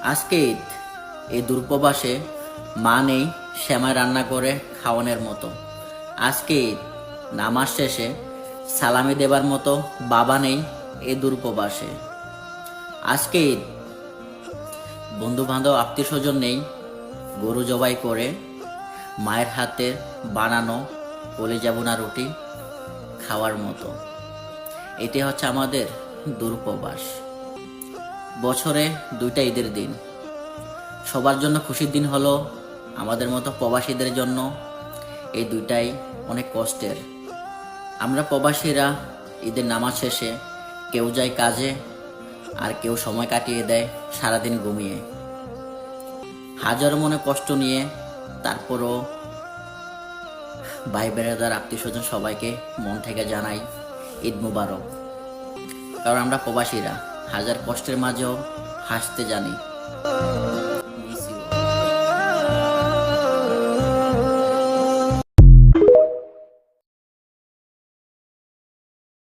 আজকে ঈদ। এই দূরপ্রবাসে মা নেই সেমাই রান্না করে খাওয়ানোর মতো। আজকে ঈদ। নামাজ শেষে সালামি দেবার মতো বাবা নেই এই দূরপ্রবাসে। আজকে ঈদ। বন্ধু বান্ধব আত্মীয় স্বজন নেই গরু জবাই করে মায়ের হাতে বানানো কলিজা বোনা রুটি খাওয়ার মতো। এটি হচ্ছে আমাদের দূরপ্রবাস। বছরে দুইটা ঈদের দিন। সবার জন্য খুশির দিন হলো, আমাদের মতো প্রবাসীদের জন্য এই দুইটাই অনেক কষ্টের। আমরা প্রবাসীরা ঈদের নামাজ শেষে কেউ যায় কাজে, আর কেউ সময় কাটিয়ে দেয় সারাদিন ঘুমিয়ে। হাজারো মনে কষ্ট নিয়ে তারপরও ভাই বেড়াদার আত্মীয় স্বজন সবাইকে মন থেকে জানাই ঈদ মুবারক। কারণ আমরা প্রবাসীরা হাজার কষ্টের মাঝেও হাসতে জানি।